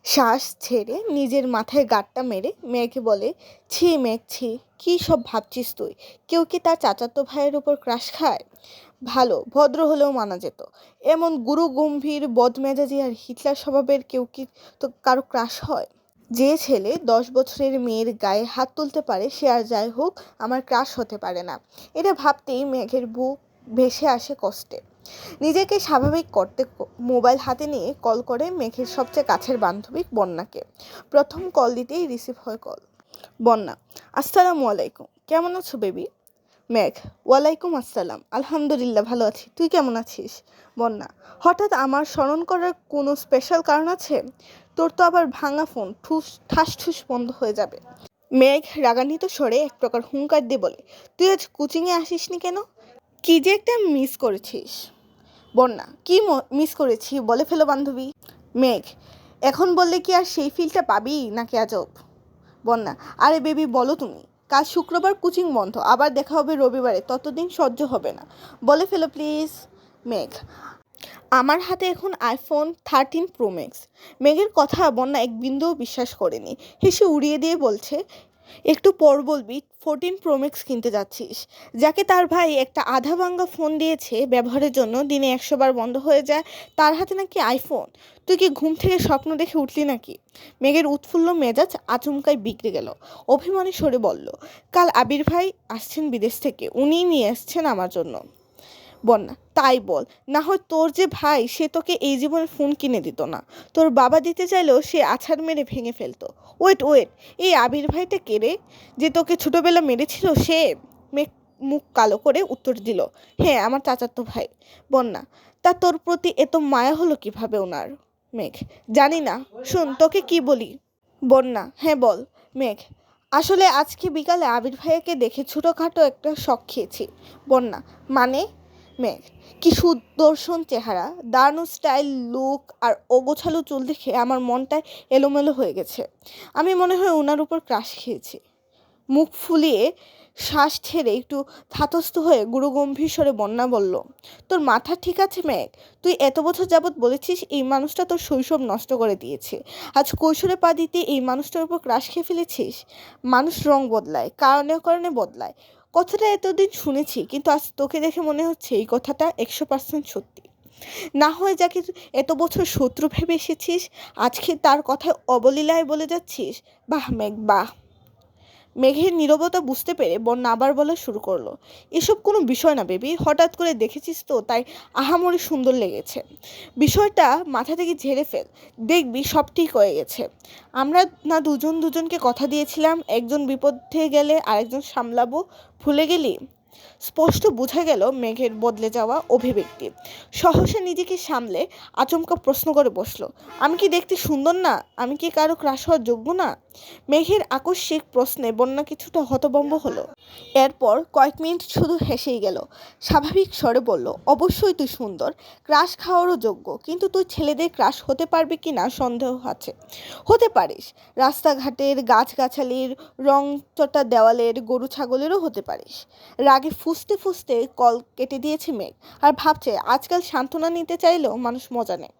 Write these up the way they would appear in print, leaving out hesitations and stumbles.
শ্বাস ছেড়ে নিজের মাথায় গাঁটটা মেরে মেয়েকে বলে, ছি মেঘ ছি, কী সব ভাবছিস তুই? কেউ কি তার চাচাতো ভাইয়ের উপর ক্রাশ খায়? ভালো ভদ্র হলেও মানা যেত। এমন গুরু গম্ভীর বদমেজাজি আর হিটলার স্বভাবের কেউ কি তো কারো ক্রাশ হয়? যে ছেলে 10 বছরের মেয়ের গায়ে হাত তুলতে পারে সে আর যাই হোক আমার ক্রাশ হতে পারে না। এটা ভাবতেই মেঘের বুক ভেসে আসে কষ্টে। নিজেকে স্বাভাবিক করতে মোবাইল হাতে নিয়ে কল করে মেঘের সবচেয়ে কাছের বান্ধবী বন্যাকে। প্রথম কল দিতেই রিসিভ হয় কল। বন্যা: আসসালামু আলাইকুম, কেমন আছো বেবি? মেঘ: ওয়ালাইকুম আসসালাম, আলহামদুলিল্লাহ ভালো আছি, তুই কেমন আছিস? বন্যা: হঠাৎ আমার স্মরণ করার কোনো স্পেশাল কারণ আছে? তোর তো আবার ভাঙা ফোন ঠাস ঠুস বন্ধ হয়ে যাবে। মেঘ রাগান্বিত স্বরে এক প্রকার হুঙ্কার দিয়ে বলে, তুই আজ কোচিংয়ে আসিসনি কেন? কি যে একটা মিস করেছিস? বন্যা: কি মিস করেছি বলে ফেলো বান্ধবী। মেঘ: এখন বললে কি আর সেই ফিলটা পাবি নাকি আজব? বন্যা: আরে বেবি বলো তুমি, কাল শুক্রবার কোচিং বন্ধ, আবার দেখা হবে রবিবারে, ততদিন সহ্য হবে না, বলে ফেলো প্লিজ। মেঘ: আমার হাতে এখন আইফোন 13 প্রো ম্যাক্স। মেঘের কথা বন্যা এক বিন্দুও বিশ্বাস করেনি। হেসে উড়িয়ে দিয়ে বলছে, একটু পর বলবি 14 প্রো ম্যাক্স কিনতে যাচ্ছিস। যাকে তার ভাই একটা আধা ভাঙ্গা ফোন দিয়েছে ব্যবহারের জন্য, দিনে 100 বার বন্ধ হয়ে যায়, তার হাতে নাকি আইফোন। তুই কি ঘুম থেকে স্বপ্ন দেখে উঠলি নাকি? মেঘের উৎফুল্ল মেজাজ আচমকাই বিগড়ে গেল। অভিমানী স্বরে বলল, কাল আবির ভাই আসছেন বিদেশ থেকে, উনিই নিয়ে এসছেন আমার জন্য। বন্যা: তাই বল, না হয় তোর যে ভাই সে তোকে এই জীবনে ফোন কিনে দিত না। তোর বাবা দিতে চাইলেও সে আছাড় মেরে ভেঙে ফেলতো। ওয়েট ওয়েট, এই আবির ভাইটা কে রে, যে তোকে ছোটবেলা মেরেছিল সে? মেঘ মুখ কালো করে উত্তর দিল, হ্যাঁ আমার চাচাতো ভাই। বন্যা: তা তোর প্রতি এত মায়া হলো কিভাবে ওনার? মেঘ: জানি না, শোন তোকে কি বলি। বন্যা: হ্যাঁ বল। মেঘ: আসলে আজকে বিকালে আবির ভাইয়াকে দেখে ছোটোখাটো একটা শখ খেয়েছি। বন্যা: মানে? মেঘ: কি সুদর্শন চেহারা, দারুণ স্টাইল, লুক আর অগোছালো চুল দেখে আমার মনটা এলোমেলো হয়ে গেছে। আমি মনে হয় ওনার উপর ক্রাশ খেয়েছি। মুখ ফুলিয়ে শ্বাস ছেড়ে একটু ধাতস্থ হয়ে গুরুগম্ভীর স্বরে বন্যা বলল, তোর মাথা ঠিক আছে মেঘ? তুই এত বছর যাবৎ বলেছিস এই মানুষটা তোর শৈশব নষ্ট করে দিয়েছে, আজ কৈশোরে পা দিতে এই মানুষটার উপর ক্রাশ খেয়ে ফেলেছিস? মানুষ রং বদলায়, কারণে কারণে বদলায়, কথাটা এতদিন শুনেছি, কিন্তু আজ তোকে দেখে মনে হচ্ছে এই কথাটা 100% সত্যি। না হয় যাকে এত বছর শত্রু ভেবে এসেছিস, আজকে তার কথায় অবলীলায় বলে যাচ্ছিস। বাহ মেঘ বাহ। মেঘের নীরবতা বুঝতে পেরে বন্যা আবার বলা শুরু করলো, এসব কোনো বিষয় না বেবি, হঠাৎ করে দেখেছিস তো তাই আহামরি সুন্দর লেগেছে। বিষয়টা মাথা থেকে ঝেড়ে ফেল, দেখবি সব ঠিক হয়ে গেছে। আমরা না দুজন দুজনকে কথা দিয়েছিলাম একজন বিপদে গেলে আরেকজন সামলাবো, ভুলে গেলি? স্পষ্ট বোঝা গেল মেঘের বদলে যাওয়া অভিব্যক্তি। সহসা নিজেকে সামলে আচমকা প্রশ্ন করে বসলো, আমি কি দেখতে সুন্দর না? আমি কি কারো ক্রাশ হওয়ার যোগ্য না? মেঘের আকস্মিক প্রশ্নে বন্যা কিছুটা হতভম্ব হলো। এরপর কয়েক মিনিট শুধু হেসেই গেল। স্বাভাবিক স্বরে বলল, অবশ্যই তুই সুন্দর, ক্রাশ খাওয়ারও যোগ্য, কিন্তু তুই ছেলেদের ক্রাশ হতে পারবি কি না সন্দেহ আছে। হতে পারিস, রাস্তাঘাটের গাছগাছালির রংচটা দেওয়ালের গরু ছাগলেরও হতে পারিস। রাগে ফুঁসতে ফুঁসতে কল কেটে দিয়েছে মেঘ, আর ভাবছে আজকাল সান্ত্বনা নিতে চাইলেও মানুষ মজা নেয়।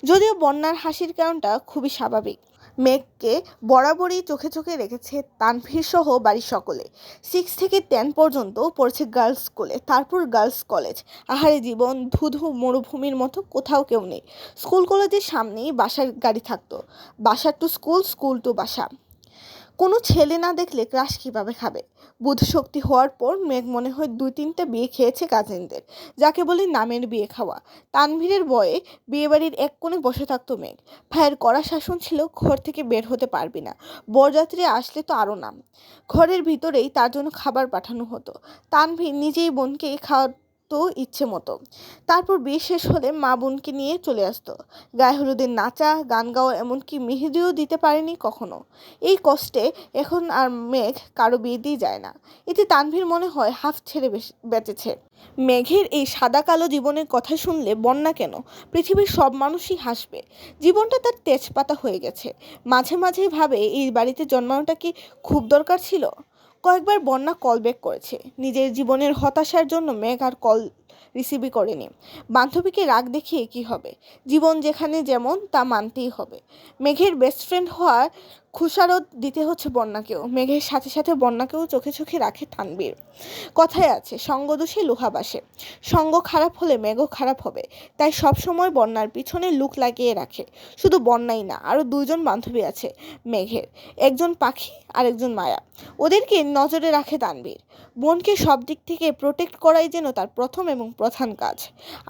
যদিও বন্যার হাসির কারণটা খুবই স্বাভাবিক। মেঘকে বরাবরই চোখে চোখে রেখেছে তানভীর সহ বাড়ির সকলে। 6 থেকে 10 পর্যন্ত পড়েছে গার্লস স্কুলে, তারপর গার্লস কলেজ। আহারে জীবন, ধুধু মরুভূমির মতো কোথাও কেউ নেই। স্কুল কলেজের সামনেই বাসার গাড়ি থাকতো, বাসা টু স্কুল, স্কুল টু বাসা। কোনো ছেলে না দেখলে ক্রাশ কীভাবে খাবে? বুধশক্তি হওয়ার পর মেঘ মনে হয় 2-3টা বিয়ে খেয়েছে কাজিনদের, যাকে বলে নামের বিয়ে খাওয়া। তানভীরের বয়ে বিয়েবাড়ির এক কোণে বসে থাকতো মেঘ। ভাইয়ের কড়া শাসন ছিল, ঘর থেকে বের হতে পারবি না, বরযাত্রী আসলে তো আরও নাম। ঘরের ভিতরেই তার জন্য খাবার পাঠানো হতো, তানভীর নিজেই বোনকে খাওয়াতো ইচ্ছে মতো। তারপর বিয়ে শেষ হলে মা বোনকে নিয়ে চলে আসতো। গায়ে হলুদের নাচা, গান গাওয়া, এমনকি মেহেদিও দিতে পারেনি কখনো। এই কষ্টে এখন আর মেঘ কারো বিয়েতেই যায় না। এতে তানভীর মনে হয় হাফ ছেড়ে বেঁচেছে। মেঘের এই সাদা কালো জীবনের কথা শুনলে বন্যা কেন, পৃথিবীর সব মানুষই হাসবে। জীবনটা তার তেজপাতা হয়ে গেছে। মাঝে মাঝে ভাবে এই বাড়িতে জন্মানোটা কি খুব দরকার ছিল। কয়েকবার বন্যা কল ব্যাক করেছে নিজের জীবনের হতাশার জন্য। মেঘ আর কল রিসিভই করেনি। বান্ধবীকে রাগ দেখিয়ে কি হবে? জীবন যেখানে যেমন তা মানতেই হবে। মেঘের বেস্ট ফ্রেন্ড হওয়ার খুশারত দিতে হচ্ছে বন্যাকেও। মেঘের সাথে সাথে বন্যাকেও চোখে চোখে রাখে তানবীর। কথায় আছে সঙ্গদোষে লোহা বাসে। সঙ্গ খারাপ হলে মেঘও খারাপ হবে। তাই সবসময় বন্যার পিছনে লুক লাগিয়ে রাখে। শুধু বন্যাই না, আরও দুইজন বান্ধবী আছে মেঘের, একজন পাখি আর একজন মায়া। ওদেরকে নজরে রাখে তানবীর। বোনকে সব দিক থেকে প্রোটেক্ট করাই যেন তার প্রথম এবং প্রধান কাজ।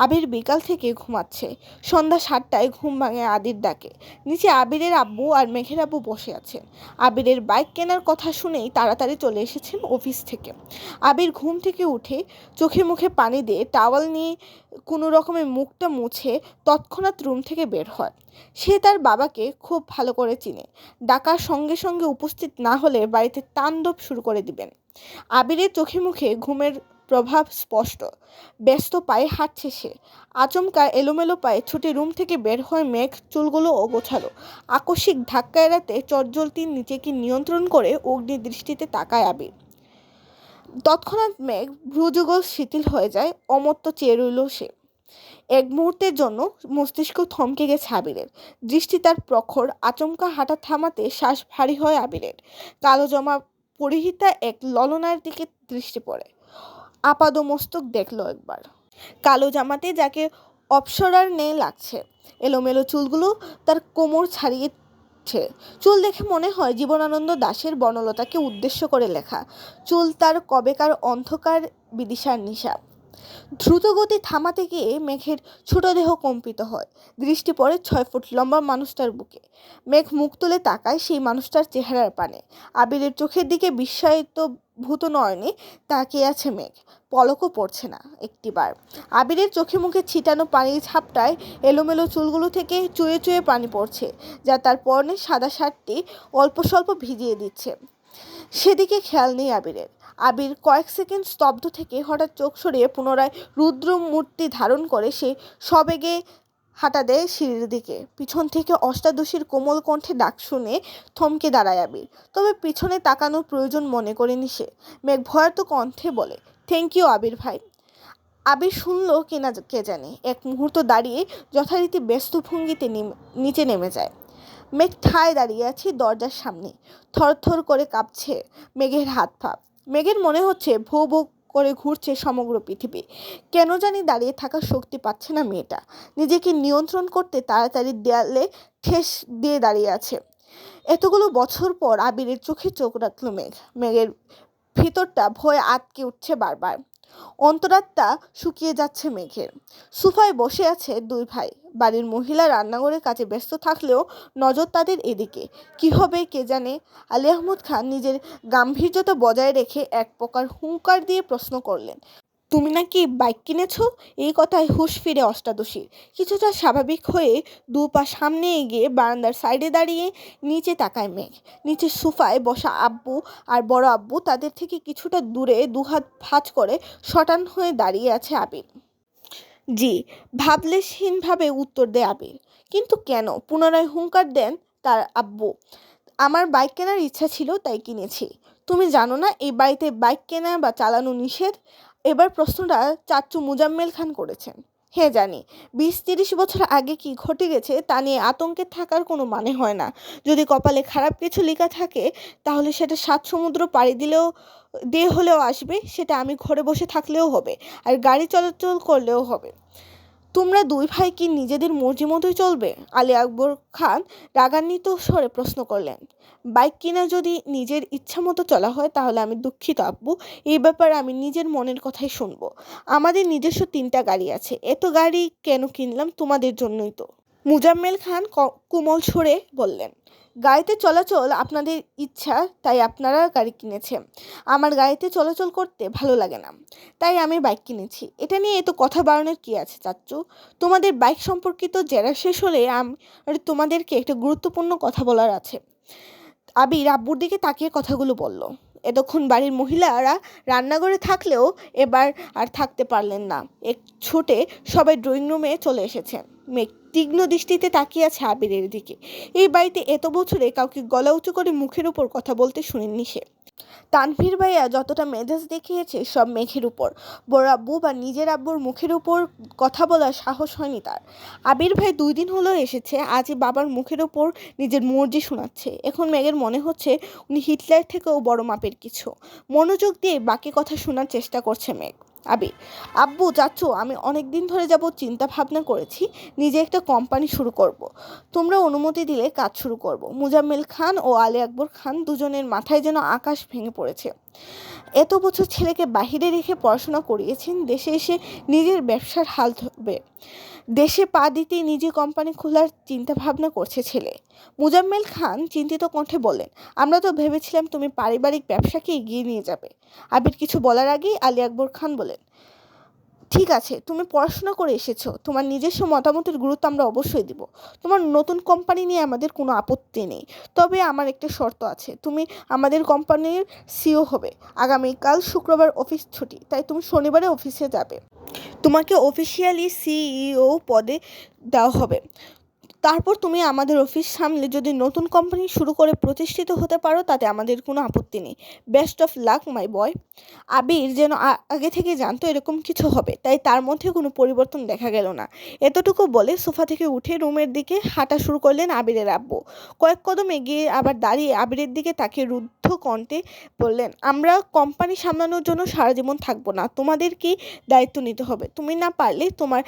আবির বিকাল থেকে ঘুমাচ্ছে। সন্ধ্যা 7টায় ঘুম ভাঙে আদির ডাকে। নিচে আবিরের আব্বু আর মেঘের আব্বু বসে আছেন। আবিরের বাইক কেনার কথা শুনেই তাড়াতাড়ি চলে এসেছেন অফিস থেকে। আবির ঘুম থেকে উঠে চোখে মুখে পানি দিয়ে টাওয়াল নিয়ে কোনো রকমে মুখটা মুছে তৎক্ষণাৎ রুম থেকে বের হয়। সে তার বাবাকে খুব ভালো করে চিনে। ডাকার সঙ্গে সঙ্গে উপস্থিত না হলে বাড়িতে তাণ্ডব শুরু করে দিবেন। আবিরের চোখে মুখে ঘুমের প্রভাব স্পষ্ট। ব্যস্ত পায়ে হাঁটছে সে। আচমকা এলোমেলো পায়ে ছুটে রুম থেকে বের হয় মেঘ। চুলগুলো গোছালো। আকস্মিক ধাক্কা এড়াতে চটজলতি নিজেকে নিয়ন্ত্রণ করে অগ্নি দৃষ্টিতে তাকায় আবির। তৎক্ষণাৎ মেঘ ভ্রুযুগল শিথিল হয়ে যায়। অমর্ত্য চেয়ে রইল সে। এক মুহূর্তের জন্য মস্তিষ্ক থমকে গেছে আবিরের। দৃষ্টি তার প্রখর। আচমকা হাঁটা থামাতে শ্বাস ভারী হয় আবিরের। কালো জামা পরিহিতা এক ললনার দিকে দৃষ্টি পড়ে। আপাদমস্তক দেখল একবার। কালো জামাতে যাকে অপ্সরার ন্যায় লাগছে। এলোমেলো চুলগুলো তার কোমর ছাড়িয়েছে। চুল দেখে মনে হয় জীবনানন্দ দাশের বনলতাকে উদ্দেশ্য করে লেখা। চুল তার কবেকার অন্ধকার বিদিশার নিশা। দ্রুতগতি থামাতে গিয়ে মেঘের ছোট দেহ কম্পিত হয়। দৃষ্টি পড়ে 6 ফুট লম্বা মানুষটার বুকে। মেঘ মুখ তুলে তাকায় সেই মানুষটার চেহারার পানে। আবিরের চোখের দিকে বিস্ময়িত ভূত নয়নে তাকিয়ে আছে মেঘ। পলকও পড়ছে না একটিবার। আবিরের চোখে মুখে ছিটানো পানির ঝাপটায় এলোমেলো চুলগুলো থেকে চুয়ে চুয়ে পানি পড়ছে, যা তার পরনের সাদা শার্টটি অল্প স্বল্প ভিজিয়ে দিচ্ছে। সেদিকে খেয়াল নেই আবিরের। আবির কয়েক সেকেন্ড স্তব্ধ থেকে হঠাৎ চোখ সরিয়ে পুনরায় রুদ্র মূর্তি ধারণ করে সে সবেগে হাঁটা দেয় সিঁড়ির দিকে। পিছন থেকে অষ্টাদশীর কোমল কণ্ঠে ডাক শুনে থমকে দাঁড়ায় আবির। তবে পিছনে তাকানোর প্রয়োজন মনে করেনি সে। মেঘ ভয়ার্ত কণ্ঠে বলে, থ্যাংক ইউ আবির ভাই। আবির শুনল কিনা কে জানে। এক মুহূর্ত দাঁড়িয়ে যথারীতি ব্যস্ত ভঙ্গিতে নিচে নেমে যায়। মেঘ ঠায় দাঁড়িয়ে আছে দরজার সামনে। থরথর করে কাঁপছে মেঘের হাত পা। মেঘের মনে হচ্ছে ভো ভো করে ঘুরছে সমগ্র পৃথিবী। কেন জানি দাঁড়িয়ে থাকার শক্তি পাচ্ছে না মেয়েটা। নিজেকে নিয়ন্ত্রণ করতে তাড়াতাড়ি দেয়ালে ঠেস দিয়ে দাঁড়িয়ে আছে। এতগুলো বছর পর আবিরের চোখে চোখ রাখল মেঘ। মেঘের ভিতরটা ভয়ে আটকে উঠছে বারবার। অন্তরাত্মা শুকিয়ে যাচ্ছে মেঘের। সোফায় বসে আছে দুই ভাই। বাড়ির মহিলা রান্নাঘরে কাজে ব্যস্ত থাকলেও নজর তাদের এদিকে। কি হবে কে জানে। আলী আহমদ খান নিজের গাম্ভীর্যতা বজায় রেখে এক প্রকার হুঙ্কার দিয়ে প্রশ্ন করলেন, তুমি নাকি বাইক কিনেছ? এই কথায় হুঁশ ফিরে অষ্টাদশীর। কিছুটা স্বাভাবিক হয়ে 2 পা সামনে এগিয়ে বারান্দার সাইডে দাঁড়িয়ে নিচে তাকায় মেঘ। নিচে সোফায় বসা আব্বু আর বড় আব্বু, তাদের থেকে কিছুটা দূরে দুহাত ভাঁজ করে শটান হয়ে দাঁড়িয়ে আছে আবির। জি, ভাবলেশহীনভাবে উত্তর দেয় আবির। কিন্তু কেন? পুনরায় হুঙ্কার দেন তার আব্বু। আমার বাইক কেনার ইচ্ছা ছিল তাই কিনেছি। তুমি জানো না এই বাড়িতে বাইক কেনা বা চালানো নিষেধ? এবার প্রশ্নটা চাচ্চু মুজাম্মেল খান করেছেন। হ্যাঁ জানি, 20-30 বছর আগে কি ঘটে গেছে তা নিয়ে আতঙ্কে থাকার কোনো মানে হয় না। যদি কপালে খারাপ কিছু লেখা থাকে তাহলে সেটা 7 সমুদ্র পাড়ি দিয়ে হলেও আসবে। সেটা আমি ঘরে বসে থাকলেও হবে, আর গাড়ি চলাচল করলেও হবে। তোমরা দুই ভাই কি নিজেদের মর্জি মতোই চলবে? আলী আকবর খান রাগান্বিত স্বরে প্রশ্ন করলেন। বাইক কিনা যদি নিজের ইচ্ছা মতো চলা হয় তাহলে আমি দুঃখিত আব্বু। এই ব্যাপারে আমি নিজের মনের কথাই শুনবো। আমাদের নিজস্ব 3টা গাড়ি আছে। এত গাড়ি কেন কিনলাম? তোমাদের জন্যই তো। মুজাম্মেল খান কোমল স্বরে বললেন, গাড়িতে চলাচল আপনাদের ইচ্ছা তাই আপনারা গাড়ি কিনেছেন। আমার গাড়িতে চলাচল করতে ভালো লাগে না, তাই আমি বাইক কিনেছি। এটা নিয়ে এত কথা বাড়ানোর কি আছে চাচ্চু? তোমাদের বাইক সম্পর্কিত জেরা শেষ হলে আমার তোমাদেরকে একটা গুরুত্বপূর্ণ কথা বলার আছে। আবির আব্বুর দিকে তাকিয়ে কথাগুলো বলল। এতক্ষণ বাড়ির মহিলারা রান্নাঘরে থাকলেও এবার আর থাকতে পারলেন না। এক ছুটে সবাই ড্রয়িং রুমে চলে এসেছেন। মেঘ তীক্ষ্ণ দৃষ্টিতে তাকিয়ে আছে আবিরের দিকে। এই বাড়িতে এত বছরে কাউকে গলা উঁচু করে মুখের উপর কথা বলতে শুনেননি সে। তানভীর ভাইয়া যতটা মেজাজ দেখিয়েছে সব মেঘের উপর। বড় আব্বু বা নিজের আব্বুর মুখের উপর কথা বলার সাহস হয়নি তার। আবির ভাই 2 দিন হলো এসেছে, আজই বাবার মুখের উপর নিজের মর্জি শোনাচ্ছে। এখন মেঘের মনে হচ্ছে উনি হিটলার থেকেও বড় মাপের কিছু। মনোযোগ দিয়ে বাকি কথা শোনার চেষ্টা করছে মেঘ। আবির: আব্বু চাচ্চু, আমি অনেক দিন ধরে যাবত চিন্তা ভাবনা করেছি নিজে একটা কোম্পানি শুরু করব। তোমরা অনুমতি দিলে কাজ শুরু করব। মুজাম্মেল খান ও আলী আকবর খান দুজনের মাথায় যেন আকাশ ভেঙে পড়েছে। এত বছর ছেলেকে বাহিরে রেখে পড়াশোনা করিয়েছেন, দেশে এসে নিজের ব্যবসার হাল ধরবে। দেশে পা দিতেই নিজে কোম্পানি খোলার চিন্তা ভাবনা করছে ছেলে। মুজাম্মেল খান চিন্তিত কণ্ঠে বললেন, আমরা তো ভেবেছিলাম তুমি পারিবারিক ব্যবসাকে এগিয়ে নিয়ে যাবে। আবির কিছু বলার আগেই আলী আকবর খান বলেন, ঠিক আছে, তুমি পড়াশোনা করে এসেছো, তোমার নিজস্ব মতামতের গুরুত্ব আমরা অবশ্যই দিব। তোমার নতুন কোম্পানি নিয়ে আমাদের কোনো আপত্তি নেই, তবে আমার একটা শর্ত আছে। তুমি আমাদের কোম্পানির সিইও হবে। আগামীকাল শুক্রবার অফিস ছুটি, তাই তুমি শনিবারে অফিসে যাবে। তোমাকে অফিসিয়ালি সিইও পদে দেওয়া হবে। তারপর তুমি আমাদের অফিস সামলে যদি নতুন কোম্পানি শুরু করে প্রতিষ্ঠিত হতে পারো, তাতে আমাদের কোনো আপত্তি নেই। বেস্ট অফ লাক মাই বয়। আবির যেন আগে থেকে জানতো এরকম কিছু হবে, তাই তার মধ্যে কোনো পরিবর্তন দেখা গেল না। এতটুকু বলে সোফা থেকে উঠে রুমের দিকে হাঁটা শুরু করলেন আবিরের আব্বু। কয়েক কদম এগিয়ে আবার দাঁড়িয়ে আবিরের দিকে তাকে রুদ্ধ কণ্ঠে বললেন, আমরা কোম্পানি সামলানোর জন্য সারা জীবন থাকবো না, তোমাদেরকেই দায়িত্ব নিতে হবে। তুমি না পারলে তোমার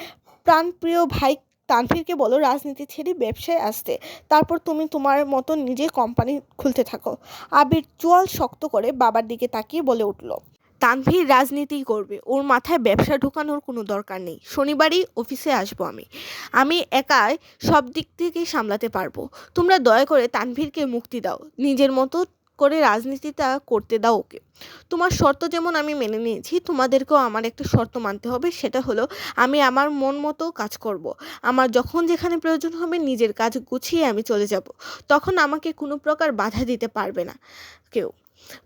প্রাণপ্রিয় ভাই তানভীরকে বলো রাজনীতি ছেড়ে ব্যবসায় আসতে। তারপর তুমি তোমার মতো নিজে কোম্পানি খুলতে থাকো। আবির চোয়াল শক্ত করে বাবার দিকে তাকিয়ে বলে উঠল, তানভীর রাজনীতিই করবে, ওর মাথায় ব্যবসা ঢোকানোর কোনো দরকার নেই। শনিবারই অফিসে আসবো আমি। আমি একাই সব দিক থেকেই সামলাতে পারবো। তোমরা দয়া করে তানভীরকে মুক্তি দাও, নিজের মতো করে রাজনীতিটা করতে দাও ওকে। তোমার শর্ত যেমন আমি মেনে নিয়েছি, তোমাদেরকেও আমার একটা শর্ত মানতে হবে। সেটা হলো, আমি আমার মন মতো কাজ করব। আমার যখন যেখানে প্রয়োজন হবে নিজের কাজ গুছিয়ে আমি চলে যাব। তখন আমাকে কোনো প্রকার বাধা দিতে পারবে না কেউ।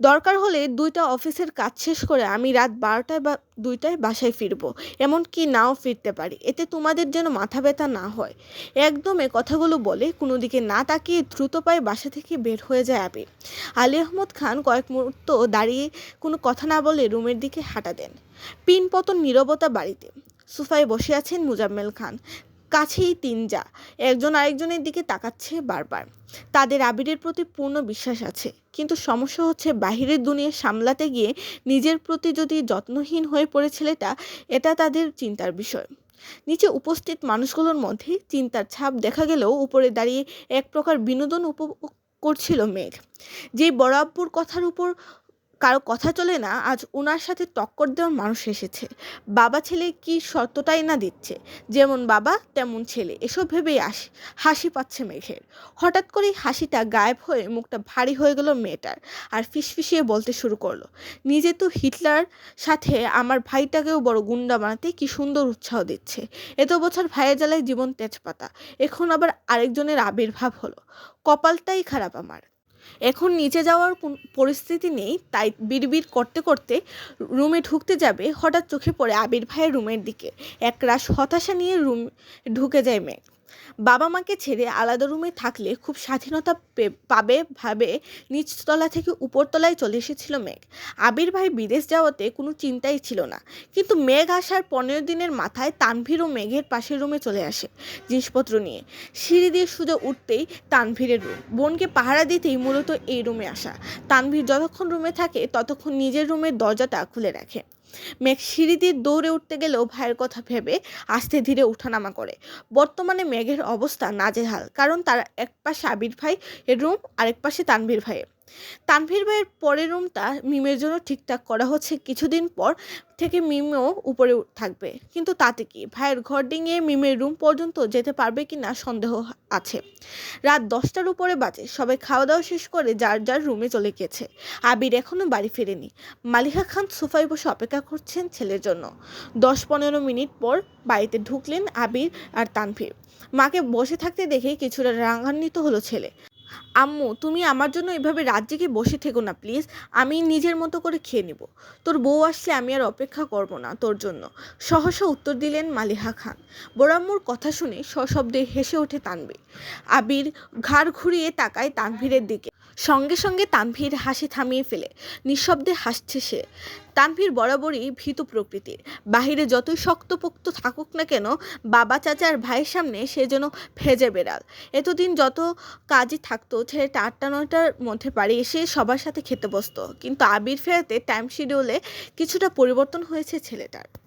দরকার হলে 2টা অফিসের কাজ শেষ করে আমি রাত 12টায় বা 2টায় বাসায় ফিরবো, এমনকি নাও ফিরতে পারি। এতে তোমাদের যেন মাথা ব্যথা না হয়। একদম এ কথাগুলো বলে কোনো দিকে না তাকিয়ে দ্রুত পায়ে বাসা থেকে বের হয়ে যায় আবির। আলী আহমদ খান কয়েক মুহূর্ত দাঁড়িয়ে কোনো কথা না বলে রুমের দিকে হাঁটা দেন। পিনপতন নীরবতা বাড়িতে। সোফায় বসে আছেন মুজাম্মেল খান। কাছেই 3 যা, একজন আরেকজনের দিকে তাকাচ্ছে বারবার। তাদের আবিরের প্রতি পূর্ণ বিশ্বাস আছে, কিন্তু সমস্যা হচ্ছে বাহিরের দুনিয়া সামলাতে গিয়ে নিজের প্রতি যদি যত্নহীন হয়ে পড়ে ছেলেটা, এটা তাদের চিন্তার বিষয়। নিচে উপস্থিত মানুষগুলোর মধ্যে চিন্তার ছাপ দেখা গেলেও উপরে দাঁড়িয়ে এক প্রকার বিনোদন উপভোগ করছিল মেঘ। যে বড় আব্বুর কথার উপর কারো কথা চলে না, আজ ওনার সাথে টক্কর দেওয়ার মানুষ এসেছে। বাবা ছেলে কি শর্তটাই না দিচ্ছে, যেমন বাবা তেমন ছেলে। এসব ভেবেই হাসি পাচ্ছে মেঘের। হঠাৎ করেই হাসিটা গায়েব হয়ে মুখটা ভারী হয়ে গেল মেয়েটার, আর ফিসফিসিয়ে বলতে শুরু করলো, নিজে তো হিটলার, সাথে আমার ভাইটাকেও বড় গুন্ডা বানাতে কি সুন্দর উৎসাহ দিচ্ছে। এত বছর ভাইয়ের জ্বালায় জীবন তেজপাতা, এখন আবার আরেকজনের আবির্ভাব হলো। কপালটাই খারাপ আমার। এখন নিচে যাওয়ার পরিস্থিতি নেই, তাই বিড়বিড় করতে করতে রুমে ঢুকতে যাবে, হঠাৎ চোখে পড়ে আবির ভাইয়ের রুমের দিকে। একরাশ হতাশা নিয়ে রুম ঢুকে যায় মেঘ। বাবা মাকে ছেড়ে আলাদা রুমে থাকলে খুব স্বাধীনতা পাবে ভাবে নিচতলা থেকে উপরতলায় চলে এসেছিল মেঘ। আবির ভাই বিদেশ যাওয়াতে কোনো চিন্তাই ছিল না, কিন্তু মেঘ আসার 15 দিনের মাথায় তানভীর ও মেঘের পাশের রুমে চলে আসে জিনিসপত্র নিয়ে। সিঁড়ি দিয়ে সোজা উঠতেই তানভীরের রুম, বোনকে পাহারা দিতেই মূলত এই রুমে আসা। তানভীর যতক্ষণ রুমে থাকে ততক্ষণ নিজের রুমের দরজাটা খুলে রাখে। মেঘ সিঁড়ি দিয়ে দৌড়ে উঠতে গেলেও ভাইয়ের কথা ভেবে আস্তে ধীরে ওঠানামা করে। বর্তমানে মেঘের অবস্থা নাজেহাল, কারণ তার এক পাশে আবির ভাই এর রুম, আরেক পাশে তানভীর ভাইয়ের। তানভীর ভাইয়ের পরের রুমটা মিমের জন্য ঠিকঠাক করা হচ্ছে, কিছুদিন পর থেকে মিমও উপরে থাকবে। কিন্তু তাতে কি, ভাইয়ের ঘর ডিঙিয়ে মিমের রুম পর্যন্ত যেতে পারবে কি না সন্দেহ আছে। রাত 10টার উপরে বাজে, সবাই খাওয়া দাওয়া শেষ করে যার যার রুমে চলে গেছে। আবির এখনও বাড়ি ফেরেনি। মালিহা খান সোফায় বসে অপেক্ষা করছেন ছেলের জন্য। 10-15 মিনিট পর বাড়িতে ঢুকলেন আবির আর তানভীর। মাকে বসে থাকতে দেখে কিছুটা রাগান্বিত হলো ছেলে। আম্মু, তুমি আমার জন্য এভাবে রাত জেগে বসে থেকো না প্লিজ, আমি নিজের মতো করে খেয়ে নেব। তোর বউ আসলে আমি আর অপেক্ষা করব না তোর জন্য, সহসা উত্তর দিলেন মালিহা খান। বড়াম্মুর কথা শুনে সশব্দে হেসে ওঠে তানভীর। আবির ঘাড় ঘুরিয়ে তাকায় তানভীরের দিকে। সঙ্গে সঙ্গে তানভীর হাসি থামিয়ে ফেলে। নিঃশব্দে হাসছে সে। তানভীর বরাবরই ভীতু প্রকৃতির। বাহিরে যতই শক্তপোক্ত থাকুক না কেন, বাবা চাচা আর ভাইয়ের সামনে সে যেন ভেজা বেড়াল। এতদিন যত কাজই থাকতো, ছেলেটা 8টা-9টার মধ্যে বাড়ি এসে সবার সাথে খেতে বসতো। কিন্তু আবির ফেরাতে টাইম শিডিউলে কিছুটা পরিবর্তন হয়েছে ছেলেটার।